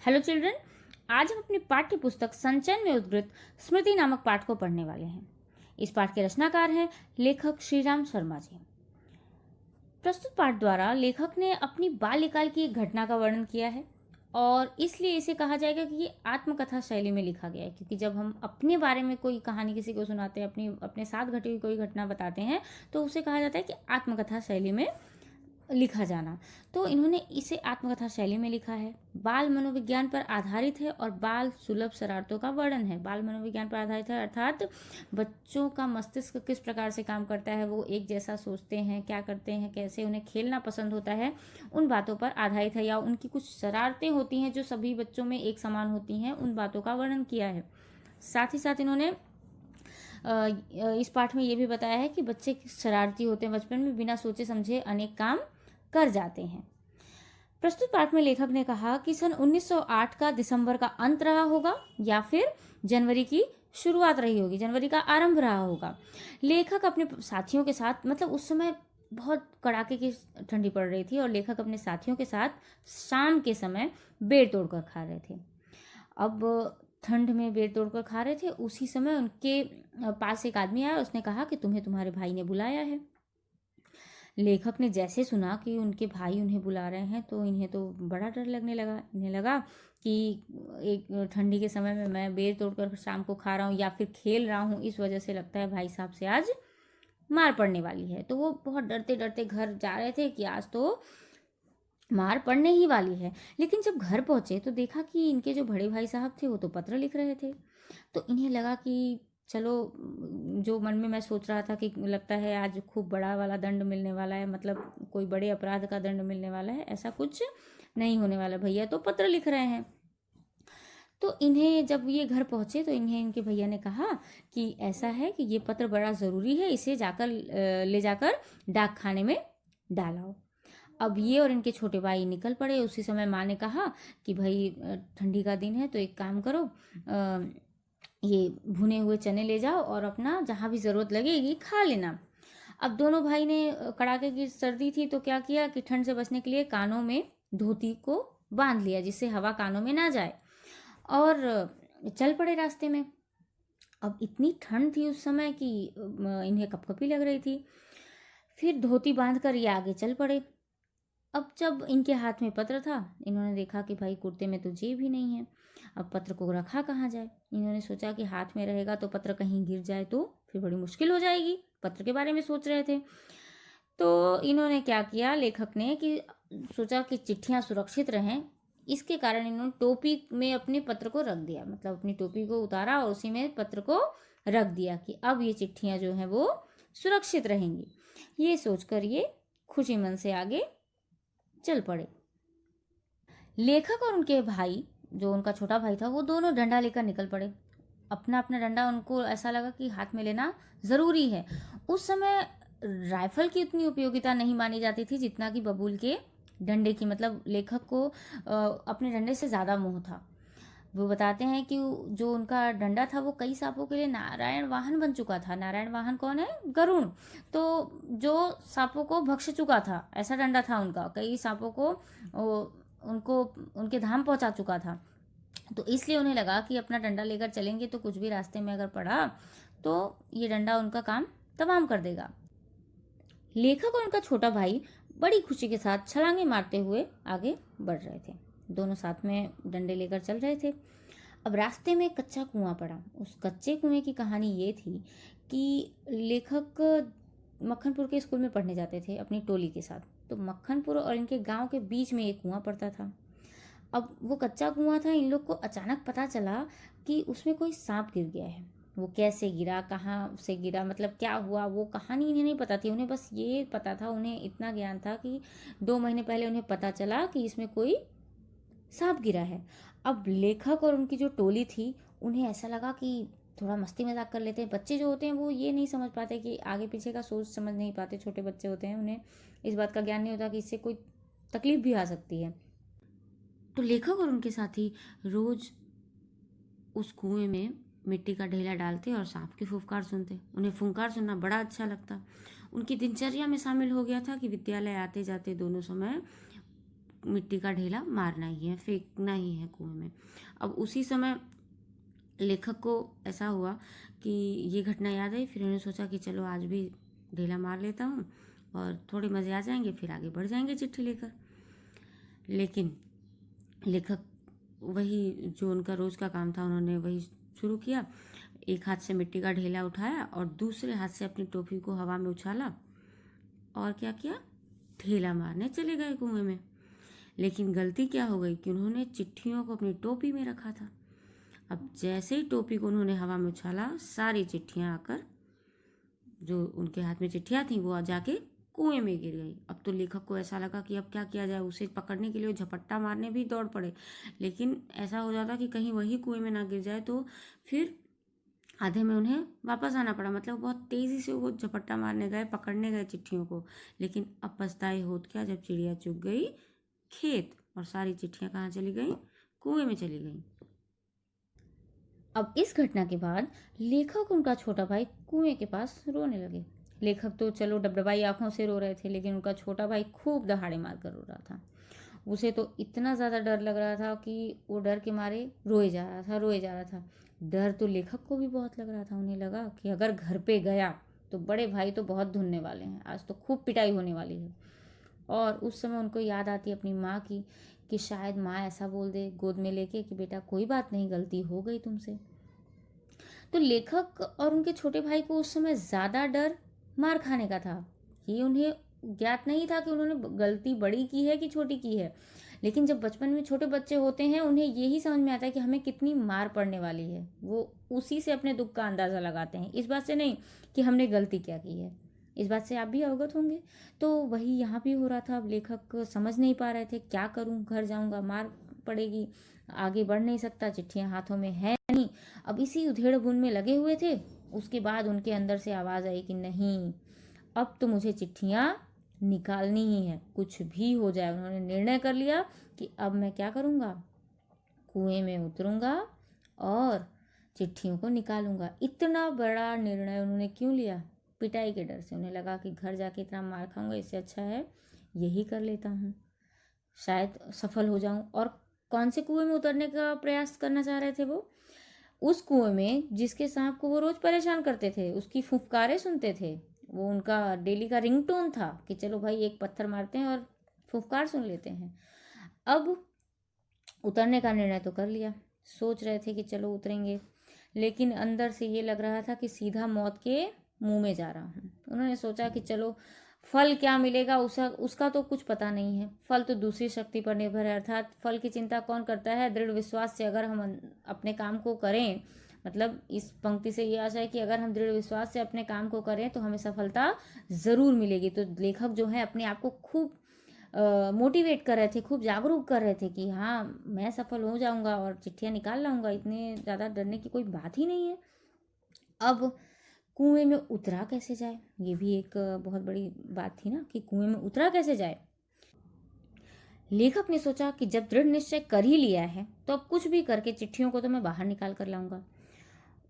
Hello children. आज हम अपनी पाठ्य पुस्तक संचयन में उद्धृत स्मृति नामक पाठ को पढ़ने वाले हैं। इस पाठ के रचनाकार हैं लेखक श्रीराम शर्मा जी। प्रस्तुत पाठ द्वारा लेखक ने अपनी बाल्यकाल की एक घटना का वर्णन किया है और इसलिए इसे कहा जाएगा कि ये आत्मकथा शैली में लिखा गया है, क्योंकि जब हम अपने बारे में कोई कहानी किसी को सुनाते हैं, अपने साथ घटी हुई कोई घटना बताते हैं, तो उसे कहा जाता है कि आत्मकथा शैली में लिखा जाना। तो इन्होंने इसे आत्मकथा शैली में लिखा है। बाल मनोविज्ञान पर आधारित है और बाल सुलभ शरारतों का वर्णन है। बाल मनोविज्ञान पर आधारित है अर्थात बच्चों का मस्तिष्क किस प्रकार से काम करता है, वो एक जैसा सोचते हैं, क्या करते हैं, कैसे उन्हें खेलना पसंद होता है, उन बातों पर आधारित है। या उनकी कुछ शरारतें होती हैं जो सभी बच्चों में एक समान होती हैं, उन बातों का वर्णन किया है। साथ ही साथ इन्होंने इस पाठ में ये भी बताया है कि बच्चे शरारती होते हैं, बचपन में बिना सोचे समझे अनेक काम कर जाते हैं। प्रस्तुत पाठ में लेखक ने कहा कि सन 1908 का दिसंबर का अंत रहा होगा या फिर जनवरी की शुरुआत रही होगी, जनवरी का आरंभ रहा होगा। लेखक अपने साथियों के साथ, मतलब उस समय बहुत कड़ाके की ठंडी पड़ रही थी और लेखक अपने साथियों के साथ शाम के समय बेर तोड़कर खा रहे थे। अब ठंड में बेर तोड़कर खा रहे थे, उसी समय उनके पास एक आदमी आया। उसने कहा कि तुम्हें तुम्हारे भाई ने बुलाया है। लेखक ने जैसे सुना कि उनके भाई उन्हें बुला रहे हैं तो इन्हें तो बड़ा डर लगने लगा। इन्हें लगा कि एक ठंडी के समय में मैं बेर तोड़कर शाम को खा रहा हूँ या फिर खेल रहा हूँ, इस वजह से लगता है भाई साहब से आज मार पड़ने वाली है। तो वो बहुत डरते डरते घर जा रहे थे कि आज तो मार पड़ने ही वाली है। लेकिन जब घर पहुंचे तो देखा कि इनके जो बड़े भाई साहब थे वो तो पत्र लिख रहे थे। तो इन्हें लगा कि चलो, जो मन में मैं सोच रहा था कि लगता है आज खूब बड़ा वाला दंड मिलने वाला है, मतलब कोई बड़े अपराध का दंड मिलने वाला है, ऐसा कुछ नहीं होने वाला, भैया तो पत्र लिख रहे हैं। तो इन्हें जब ये घर पहुंचे तो इन्हें इनके भैया ने कहा कि ऐसा है कि ये पत्र बड़ा ज़रूरी है, इसे जाकर ले जाकर डाक खाने में डालाओ। अब ये और इनके छोटे भाई निकल पड़े। उसी समय माँ ने कहा कि भाई ठंडी का दिन है तो एक काम करो, ये भुने हुए चने ले जाओ और अपना जहाँ भी ज़रूरत लगेगी खा लेना। अब दोनों भाई ने, कड़ाके की सर्दी थी तो क्या किया कि ठंड से बचने के लिए कानों में धोती को बांध लिया जिससे हवा कानों में ना जाए, और चल पड़े रास्ते में। अब इतनी ठंड थी उस समय कि इन्हें कपकपी लग रही थी। फिर धोती बांध कर ये आगे चल पड़े। अब जब इनके हाथ में पत्र था, इन्होंने देखा कि भाई कुर्ते में तो जेब ही नहीं है। अब पत्र को रखा कहाँ जाए। इन्होंने सोचा कि हाथ में रहेगा तो पत्र कहीं गिर जाए तो फिर बड़ी मुश्किल हो जाएगी। पत्र के बारे में सोच रहे थे। तो इन्होंने क्या किया, लेखक ने कि सोचा कि चिट्ठियाँ सुरक्षित रहें, इसके कारण इन्होंने टोपी में अपने पत्र को रख दिया। मतलब अपनी टोपी को उतारा और उसी में पत्र को रख दिया कि अब ये चिट्ठियाँ जो हैं वो सुरक्षित रहेंगी। ये सोचकर ये खुशी मन से आगे चल पड़े। लेखक और उनके भाई, जो उनका छोटा भाई था, वो दोनों डंडा लेकर निकल पड़े। अपना अपना डंडा उनको ऐसा लगा कि हाथ में लेना ज़रूरी है। उस समय राइफल की उतनी उपयोगिता नहीं मानी जाती थी जितना कि बबूल के डंडे की। मतलब लेखक को अपने डंडे से ज़्यादा मोह था। वो बताते हैं कि जो उनका डंडा था वो कई सांपों के लिए नारायण वाहन बन चुका था। नारायण वाहन कौन है? गरुड़। तो जो सांपों को भक्ष चुका था, ऐसा डंडा था उनका। कई सांपों को उनको उनके धाम पहुंचा चुका था। तो इसलिए उन्हें लगा कि अपना डंडा लेकर चलेंगे तो कुछ भी रास्ते में अगर पड़ा तो ये डंडा उनका काम तमाम कर देगा। लेखक और उनका छोटा भाई बड़ी खुशी के साथ छलांगे मारते हुए आगे बढ़ रहे थे। दोनों साथ में डंडे लेकर चल रहे थे। अब रास्ते में एक कच्चा कुआं पड़ा। उस कच्चे कुएं की कहानी ये थी कि लेखक मक्खनपुर के स्कूल में पढ़ने जाते थे अपनी टोली के साथ। तो मक्खनपुर और इनके गांव के बीच में एक कुआं पड़ता था। अब वो कच्चा कुआं था। इन लोग को अचानक पता चला कि उसमें कोई सांप गिर गया है। वो कैसे गिरा, कहाँ से गिरा, मतलब क्या हुआ, वो कहानी इन्हें नहीं पता थी। उन्हें बस ये पता था, उन्हें इतना ज्ञान था कि 2 महीने पहले उन्हें पता चला कि इसमें कोई सांप गिरा है। अब लेखक और उनकी जो टोली थी, उन्हें ऐसा लगा कि थोड़ा मस्ती मजाक कर लेते हैं। बच्चे जो होते हैं वो ये नहीं समझ पाते कि आगे पीछे का सोच समझ नहीं पाते। छोटे बच्चे होते हैं, उन्हें इस बात का ज्ञान नहीं होता कि इससे कोई तकलीफ भी आ सकती है। तो लेखक और उनके साथी रोज उस कुएं में मिट्टी का ढेला डालते और सांप की फुफकार सुनते। उन्हें फुंकार सुनना बड़ा अच्छा लगता। उनकी दिनचर्या में शामिल हो गया था कि विद्यालय आते जाते दोनों समय मिट्टी का ढेला मारना ही है, फेंकना ही है कुएं में। अब उसी समय लेखक को ऐसा हुआ कि ये घटना याद आई। फिर उन्होंने सोचा कि चलो आज भी ढेला मार लेता हूँ और थोड़े मज़े आ जाएंगे, फिर आगे बढ़ जाएंगे चिट्ठी लेकर। लेकिन लेखक वही जो उनका रोज़ का काम था उन्होंने वही शुरू किया। एक हाथ से मिट्टी का ढेला उठाया और दूसरे हाथ से अपनी टोपी को हवा में उछाला और क्या किया, ढेला मारने चले गए कुएं में। लेकिन गलती क्या हो गई कि उन्होंने चिट्ठियों को अपनी टोपी में रखा था। अब जैसे ही टोपी को उन्होंने हवा में उछाला, सारी चिट्ठियां आकर, जो उनके हाथ में चिट्ठियां थी वो जाके कुएं में गिर गई। अब तो लेखक को ऐसा लगा कि अब क्या किया जाए, उसे पकड़ने के लिए झपट्टा मारने भी दौड़ पड़े। लेकिन ऐसा हो जाता कि कहीं वही कुएं में ना गिर जाए, तो फिर आधे में उन्हें वापस आना पड़ा। मतलब बहुत तेज़ी से वो झपट्टा मारने गए, पकड़ने गए चिट्ठियों को। लेकिन अब पछताए होत क्या, जब चिड़िया चुग गई खेत और सारी चिट्ठियां कहाँ चली गई, कुएं में चली गई। अब इस घटना के बाद लेखक उनका छोटा भाई कुएं के पास रोने लगे। लेखक तो चलो डबडबाई आंखों से रो रहे थे, लेकिन उनका छोटा भाई खूब दहाड़े मारकर रो रहा था। उसे तो इतना ज़्यादा डर लग रहा था कि वो डर के मारे रोए जा रहा था, रोए जा रहा था। डर तो लेखक को भी बहुत लग रहा था। उन्हें लगा कि अगर घर पे गया तो बड़े भाई तो बहुत धुनने वाले हैं, आज तो खूब पिटाई होने वाली है। और उस समय उनको याद आती अपनी माँ की, कि शायद माँ ऐसा बोल दे गोद में लेके कि बेटा कोई बात नहीं, गलती हो गई तुमसे। तो लेखक और उनके छोटे भाई को उस समय ज़्यादा डर मार खाने का था। ये उन्हें ज्ञात नहीं था कि उन्होंने गलती बड़ी की है कि छोटी की है। लेकिन जब बचपन में छोटे बच्चे होते हैं, उन्हें यही समझ में आता है कि हमें कितनी मार पड़ने वाली है। वो उसी से अपने दुख का अंदाज़ा लगाते हैं, इस बात से नहीं कि हमने गलती क्या की है। इस बात से आप भी अवगत होंगे। तो वही यहाँ भी हो रहा था। अब लेखक समझ नहीं पा रहे थे क्या करूँ, घर जाऊँगा मार पड़ेगी, आगे बढ़ नहीं सकता, चिट्ठियाँ हाथों में है नहीं। अब इसी उधेड़ बुन में लगे हुए थे। उसके बाद उनके अंदर से आवाज़ आई कि नहीं, अब तो मुझे चिट्ठियाँ निकालनी ही है, कुछ भी हो जाए। उन्होंने निर्णय कर लिया कि अब मैं क्या करूँगा, कुएं में उतरूँगा और चिट्ठियों को निकालूंगा। इतना बड़ा निर्णय उन्होंने क्यों लिया, पिटाई के डर से। उन्हें लगा कि घर जाके इतना मार खाऊंगा, इससे अच्छा है यही कर लेता हूँ, शायद सफल हो जाऊं। और कौन से कुएं में उतरने का प्रयास करना चाह रहे थे वो, उस कुएं में जिसके सांप को वो रोज परेशान करते थे, उसकी फुफकारें सुनते थे। वो उनका डेली का रिंगटोन था कि चलो भाई एक पत्थर मारते हैं और फुफकार सुन लेते हैं। अब उतरने का निर्णय तो कर लिया, सोच रहे थे कि चलो उतरेंगे, लेकिन अंदर से ये लग रहा था कि सीधा मौत के मुंह में जा रहा हूँ। उन्होंने सोचा कि चलो फल क्या मिलेगा उसका तो कुछ पता नहीं है, फल तो दूसरी शक्ति पर निर्भर है। अर्थात फल की चिंता कौन करता है, दृढ़ विश्वास से अगर हम अपने काम को करें, मतलब इस पंक्ति से ये आशा है कि अगर हम दृढ़ विश्वास से अपने काम को करें तो हमें सफलता ज़रूर मिलेगी। तो लेखक जो है अपने आप को खूब मोटिवेट कर रहे थे, खूब जागरूक कर रहे थे कि हाँ मैं सफल हो जाऊंगा और चिट्ठियाँ निकाल लाऊंगा, इतने ज़्यादा डरने की कोई बात ही नहीं है। अब कुएं में उतरा कैसे जाए, ये भी एक बहुत बड़ी बात थी ना, कि कुएं में उतरा कैसे जाए। लेखक ने सोचा कि जब दृढ़ निश्चय कर ही लिया है तो अब कुछ भी करके चिट्ठियों को तो मैं बाहर निकाल कर लाऊंगा।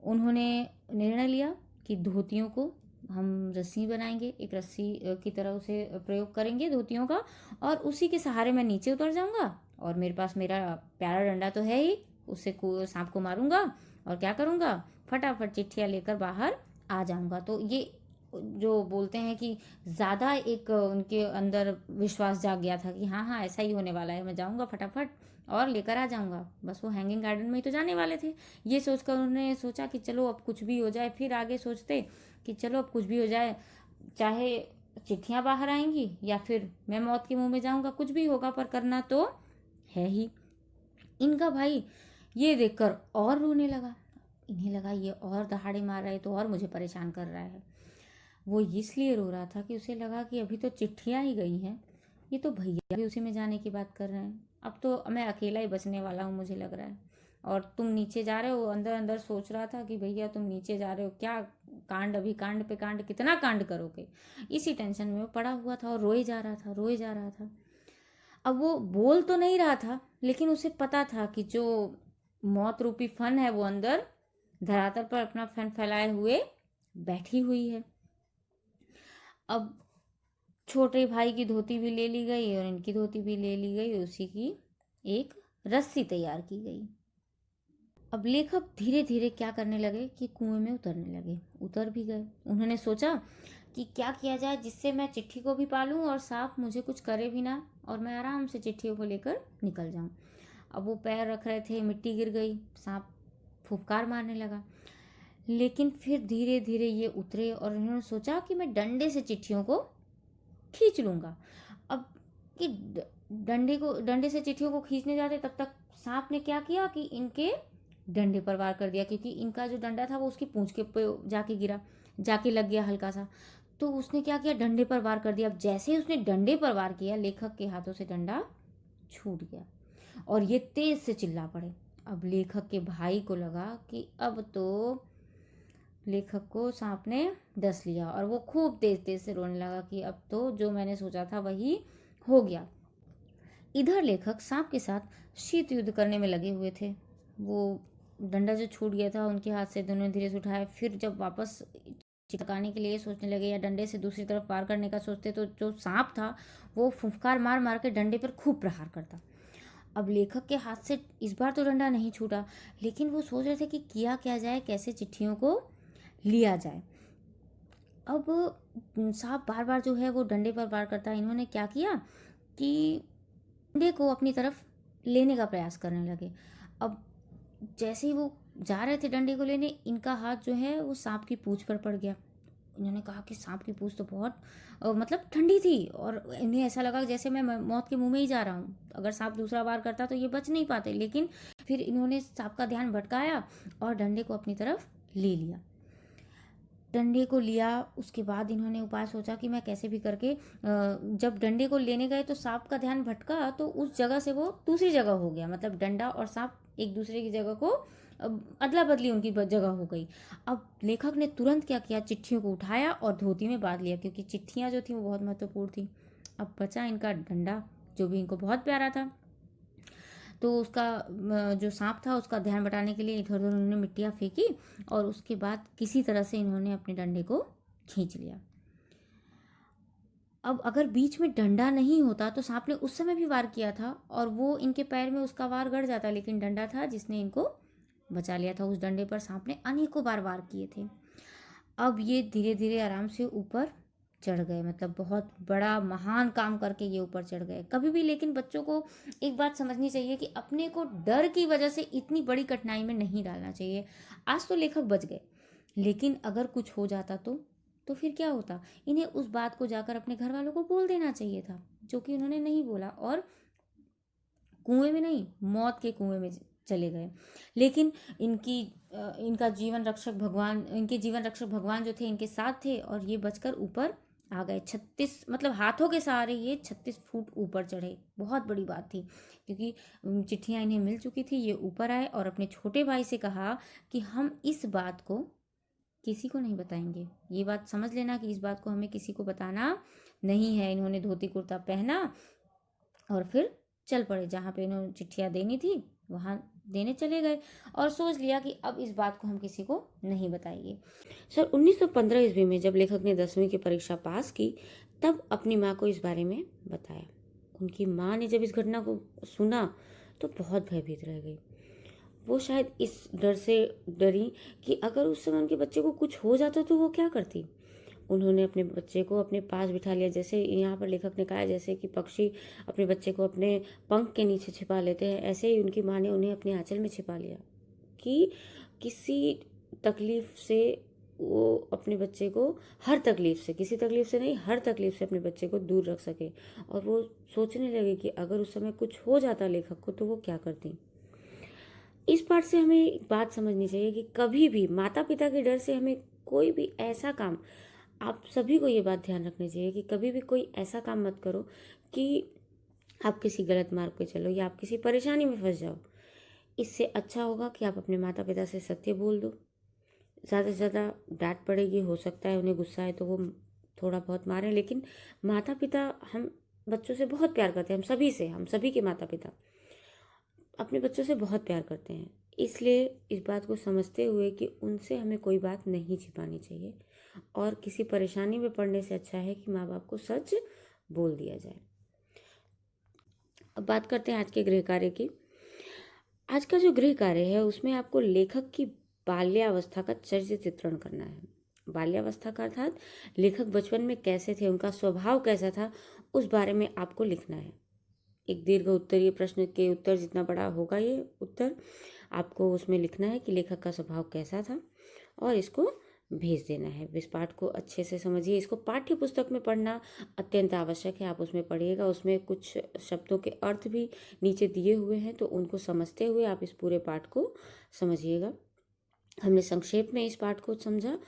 उन्होंने निर्णय लिया कि धोतियों को हम रस्सी बनाएंगे, एक रस्सी की तरह उसे प्रयोग करेंगे धोतियों का, और उसी के सहारे मैं नीचे उतर जाऊंगा। और मेरे पास मेरा प्यारा डंडा तो है ही, उससे सांप को मारूंगा और क्या करूंगा, फटाफट चिट्ठियाँ लेकर बाहर आ जाऊंगा। तो ये जो बोलते हैं कि ज़्यादा एक उनके अंदर विश्वास जाग गया था कि हाँ हाँ ऐसा ही होने वाला है, मैं जाऊंगा फटाफट और लेकर आ जाऊंगा। बस वो हैंगिंग गार्डन में ही तो जाने वाले थे। ये सोचकर उन्होंने सोचा कि चलो अब कुछ भी हो जाए। फिर आगे सोचते कि चलो अब कुछ भी हो जाए, चाहे चिट्ठियाँ बाहर आएंगी या फिर मैं मौत के मुंह में जाऊंगा, कुछ भी होगा पर करना तो है ही। इनका भाई ये देखकर और रोने लगा। इन्हें लगा ये और दहाड़े मार रहा है तो और मुझे परेशान कर रहा है। वो इसलिए रो रहा था कि उसे लगा कि अभी तो चिट्ठियाँ ही गई हैं, ये तो भैया भी उसी में जाने की बात कर रहे हैं, अब तो मैं अकेला ही बचने वाला हूँ मुझे लग रहा है। और तुम नीचे जा रहे हो, अंदर अंदर सोच रहा था कि भैया तुम नीचे जा रहे हो, क्या कांड, अभी कांड पे कांड, कितना कांड करोगे। इसी टेंशन में वो पड़ा हुआ था और रोए जा रहा था, रोए जा रहा था। अब वो बोल तो नहीं रहा था, लेकिन उसे पता था कि जो मौत रूपी फन है वो अंदर धरातल पर अपना फन फैलाए हुए बैठी हुई है। अब छोटे भाई की धोती भी ले ली गई और इनकी धोती भी ले ली गई, उसी की एक रस्सी तैयार की गई। अब लेखक धीरे धीरे क्या करने लगे कि कुएं में उतरने लगे। उतर भी गए। उन्होंने सोचा कि क्या किया जाए जिससे मैं चिट्ठी को भी पालूं और सांप मुझे कुछ करे भी ना, और मैं आराम से चिट्ठियों को लेकर निकल जाऊं। अब वो पैर रख रहे थे, मिट्टी गिर गई, सांप फुफकार मारने लगा। लेकिन फिर धीरे धीरे ये उतरे और उन्होंने सोचा कि मैं डंडे से चिट्ठियों को खींच लूंगा। अब कि डंडे से चिट्ठियों को खींचने जाते तब तक सांप ने क्या किया कि इनके डंडे पर वार कर दिया, क्योंकि इनका जो डंडा था वो उसकी पूंछ के पे जाके गिरा, जाके लग गया हल्का सा। तो उसने क्या किया, डंडे पर वार कर दिया। अब जैसे ही उसने डंडे पर वार किया, लेखक के हाथों से डंडा छूट गया और ये तेज से चिल्ला पड़े। अब लेखक के भाई को लगा कि अब तो लेखक को सांप ने डस लिया और वो खूब तेज तेज से रोने लगा कि अब तो जो मैंने सोचा था वही हो गया। इधर लेखक सांप के साथ शीत युद्ध करने में लगे हुए थे। वो डंडा जो छूट गया था उनके हाथ से, दोनों धीरे से उठाया। फिर जब वापस चिपकाने के लिए सोचने लगे या डंडे से दूसरी तरफ पार करने का सोचते, तो जो सांप था वो फुफकार मार मार के डंडे पर खूब प्रहार करता। अब लेखक के हाथ से इस बार तो डंडा नहीं छूटा, लेकिन वो सोच रहे थे कि किया क्या जाए, कैसे चिट्ठियों को लिया जाए। अब सांप बार बार जो है वो डंडे पर वार करता है। इन्होंने क्या किया कि डंडे को अपनी तरफ लेने का प्रयास करने लगे। अब जैसे ही वो जा रहे थे डंडे को लेने, इनका हाथ जो है वो सांप की पूंछ पर पड़ गया। इन्होंने कहा कि सांप की पूंछ तो बहुत मतलब ठंडी थी, और इन्हें ऐसा लगा जैसे मैं मौत के मुंह में ही जा रहा हूँ। अगर सांप दूसरा वार करता तो ये बच नहीं पाते। लेकिन फिर इन्होंने सांप का ध्यान भटकाया और डंडे को अपनी तरफ ले लिया। डंडे को लिया, उसके बाद इन्होंने उपाय सोचा कि मैं कैसे भी करके जब डंडे को लेने गए तो सांप का ध्यान भटका, तो उस जगह से वो दूसरी जगह हो गया। मतलब डंडा और सांप एक दूसरे की जगह को अदला बदली उनकी जगह हो गई। अब लेखक ने तुरंत क्या किया, चिट्ठियों को उठाया और धोती में बांध लिया, क्योंकि चिट्ठियाँ जो थी वो बहुत महत्वपूर्ण थी। अब बचा इनका डंडा, जो भी इनको बहुत प्यारा था। तो उसका जो सांप था उसका ध्यान बटाने के लिए इधर उधर उन्होंने मिट्टियाँ फेंकी और उसके बाद किसी तरह से इन्होंने अपने डंडे को खींच लिया। अब अगर बीच में डंडा नहीं होता तो सांप ने उस समय भी वार किया था और वो इनके पैर में उसका वार गड़ जाता, लेकिन डंडा था जिसने इनको बचा लिया था। उस डंडे पर सांप ने अनेकों बार वार किए थे। अब ये धीरे धीरे आराम से ऊपर चढ़ गए, मतलब बहुत बड़ा महान काम करके ये ऊपर चढ़ गए। कभी भी लेकिन बच्चों को एक बात समझनी चाहिए कि अपने को डर की वजह से इतनी बड़ी कठिनाई में नहीं डालना चाहिए। आज तो लेखक बच गए, लेकिन अगर कुछ हो जाता तो फिर क्या होता। इन्हें उस बात को जाकर अपने घर वालों को बोल देना चाहिए था, जो कि उन्होंने नहीं बोला और कुएं में नहीं, मौत के कुएं में चले गए। लेकिन इनका जीवन रक्षक भगवान, इनके जीवन रक्षक भगवान जो थे इनके साथ थे और ये बचकर ऊपर आ गए। 36 मतलब हाथों के सहारे ये 36 फुट ऊपर चढ़े। बहुत बड़ी बात थी, क्योंकि चिट्ठियां इन्हें मिल चुकी थी। ये ऊपर आए और अपने छोटे भाई से कहा कि हम इस बात को किसी को नहीं बताएंगे। ये बात समझ लेना कि इस बात को हमें किसी को बताना नहीं है। इन्होंने धोती कुर्ता पहना और फिर चल पड़े, जहाँ पे इन्होंने चिट्ठियाँ देनी थी वहाँ देने चले गए और सोच लिया कि अब इस बात को हम किसी को नहीं बताएंगे। सर 1915 ईस्वी में जब लेखक ने 10वीं की परीक्षा पास की, तब अपनी माँ को इस बारे में बताया। उनकी माँ ने जब इस घटना को सुना तो बहुत भयभीत रह गई। वो शायद इस डर से डरी कि अगर उस समय उनके बच्चे को कुछ हो जाता तो वो क्या करती। उन्होंने अपने बच्चे को अपने पास बिठा लिया। जैसे यहाँ पर लेखक ने कहा, जैसे कि पक्षी अपने बच्चे को अपने पंख के नीचे छिपा लेते हैं, ऐसे ही उनकी माँ ने उन्हें अपने आंचल में छिपा लिया कि किसी तकलीफ से वो अपने बच्चे को, हर तकलीफ से, किसी तकलीफ से नहीं, हर तकलीफ से अपने बच्चे को दूर रख सके। और वो सोचने लगे कि अगर उस समय कुछ हो जाता लेखक को तो वो क्या करती। इस बात से हमें एक बात समझनी चाहिए कि कभी भी माता पिता के डर से हमें कोई भी ऐसा काम, आप सभी को ये बात ध्यान रखनी चाहिए कि कभी भी कोई ऐसा काम मत करो कि आप किसी गलत मार्ग पे चलो या आप किसी परेशानी में फंस जाओ। इससे अच्छा होगा कि आप अपने माता पिता से सत्य बोल दो। ज़्यादा से ज़्यादा डांट पड़ेगी, हो सकता है उन्हें गुस्सा है तो वो थोड़ा बहुत मारें, लेकिन माता पिता, हम बच्चों से बहुत प्यार करते हैं। हम सभी से, हम सभी के माता पिता अपने बच्चों से बहुत प्यार करते हैं। इसलिए इस बात को समझते हुए कि उनसे हमें कोई बात नहीं छिपानी चाहिए और किसी परेशानी में पड़ने से अच्छा है कि माँ बाप को सच बोल दिया जाए। अब बात करते हैं आज के गृह कार्य की। आज का जो गृह कार्य है उसमें आपको लेखक की बाल्यावस्था का चरित्र चित्रण करना है। बाल्यावस्था का अर्थात लेखक बचपन में कैसे थे, उनका स्वभाव कैसा था, उस बारे में आपको लिखना है। एक दीर्घ उत्तरीय प्रश्न के उत्तर जितना बड़ा होगा ये उत्तर, आपको उसमें लिखना है कि लेखक का स्वभाव कैसा था और इसको भेज देना है। इस पाठ को अच्छे से समझिए। इसको पाठ्य पुस्तक में पढ़ना अत्यंत आवश्यक है। आप उसमें पढ़िएगा, उसमें कुछ शब्दों के अर्थ भी नीचे दिए हुए हैं, तो उनको समझते हुए आप इस पूरे पाठ को समझिएगा। हमने संक्षेप में इस पाठ को समझा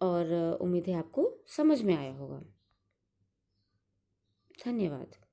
और उम्मीद है आपको समझ में आया होगा। धन्यवाद।